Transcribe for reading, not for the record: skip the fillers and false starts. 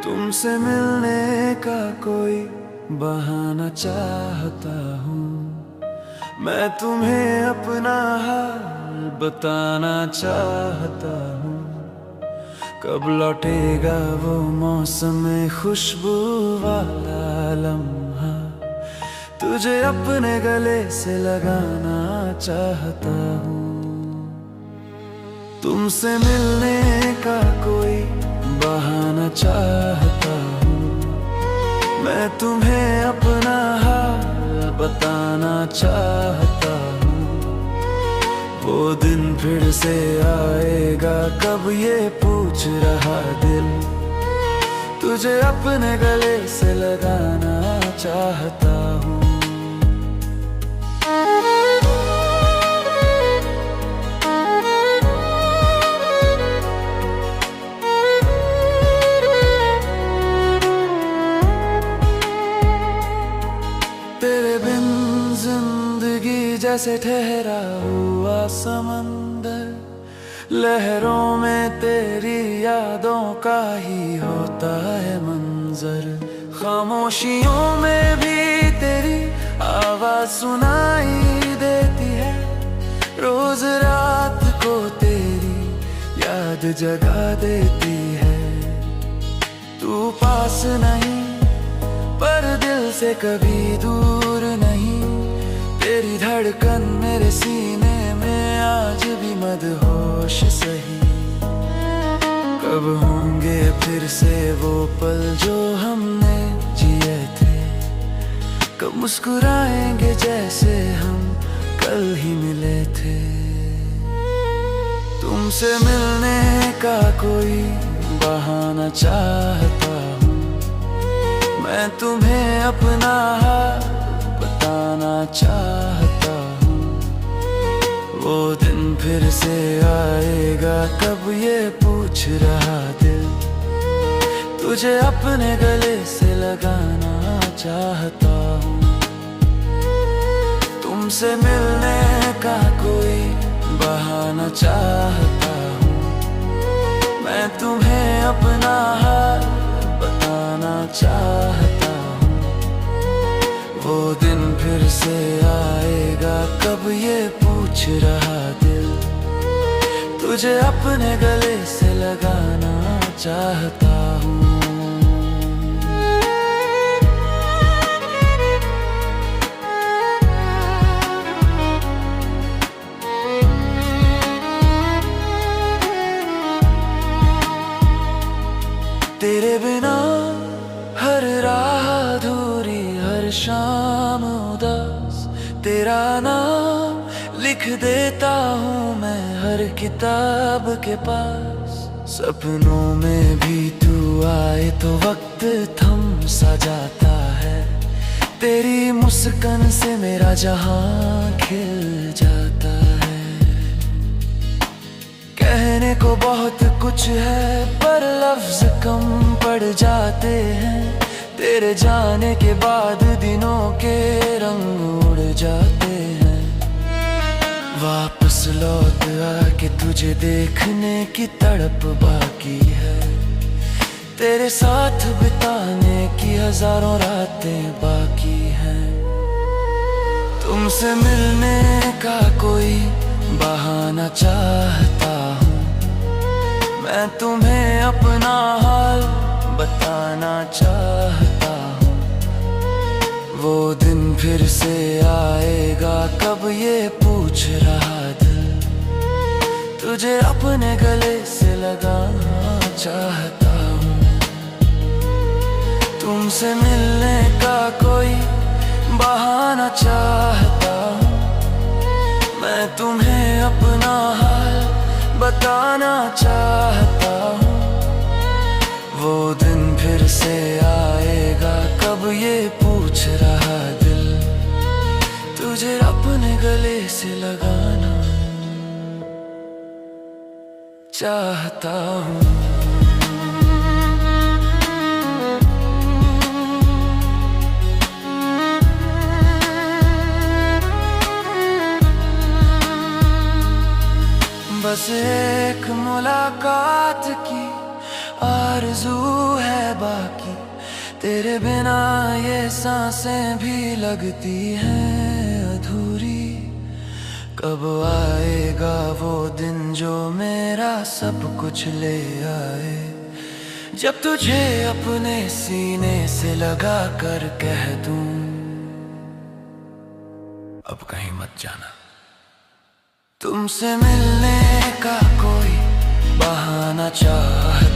तुमसे मिलने का कोई बहाना चाहता हूँ। मैं तुम्हें अपना हाल बताना चाहता हूँ। कब लौटेगा वो मौसम खुशबू वाला लम्हा, तुझे अपने गले से लगाना चाहता हूँ। तुमसे मिलने का कोई बहाना चाहता हूँ। मैं तुम्हें अपना हाल बताना चाहता हूँ। वो दिन फिर से आएगा कब, ये पूछ रहा दिल, तुझे अपने गले से लगाना चाहता हूँ। तेरे बिन जिंदगी जैसे ठहरा हुआ समंदर, लहरों में तेरी यादों का ही होता है मंजर। खामोशियों में भी तेरी आवाज सुनाई देती है, रोज रात को तेरी याद जगा देती है। तू पास नहीं पर दिल से कभी दूर नहीं, तेरी धड़कन मेरे सीने में आज भी मदहोश सही। कब होंगे फिर से वो पल जो हमने जिए थे, कब मुस्कुराएंगे जैसे हम कल ही मिले थे। तुमसे मिलने का कोई बहाना चाहता हूँ। मैं तुम्हें अपना हाल बताना चाहता हूँ। वो दिन फिर से आएगा कब, ये पूछ रहा दिल, तुझे अपने गले से लगाना चाहता हूँ। तुमसे मिलने का कोई बहाना चाहता हूँ। मैं तुम्हें अपना हाल बताना चाहता हूँ। वो दिन फिर से आएगा कब, ये पूछ रहा दिल, तुझे अपने गले से लगाना चाहता हूँ। तेरे बिना हर राह अधूरी, हर शाम उदास, तेरा नाम लिख देता हूँ मैं हर किताब के पास। सपनों में भी तू आए तो वक्त थम सा जाता है, तेरी मुस्कान से मेरा जहां खिल जाता है। कहने को बहुत कुछ है पर लफ्ज कम पड़ जाते हैं, तेरे जाने के बाद दिनों के रंग उड़ जाते हैं। वापस लौट आके तुझे देखने की तड़प बाकी है, तेरे साथ बिताने की हजारों रातें बाकी हैं। तुमसे मिलने का कोई बहाना चाहता हूँ। मैं तुम्हें अपना हाल बताना चाहता हूँ। वो दिन फिर से आएगा कब, ये पूछ रहा दिल, तुझे अपने गले से लगाना चाहता हूँ। तुमसे मिलने का कोई बहाना चाहता हूँ। मैं तुम्हें अपना हाल बताना चाहता हूँ। वो दिन फिर से आएगा कब, ये पूछ रहा दिल, तुझे अपने गले से लगाना चाहता हूँ। बस एक मुलाकात की आरज़ू है है बाकी। तेरे बिना ये सांसें भी लगती हैं अधूरी। कब आएगा वो दिन जो मेरा सब कुछ ले आए, जब तुझे अपने सीने से लगा कर कह दूं अब कहीं मत जाना। तुमसे मिलने का कोई बहाना चाहे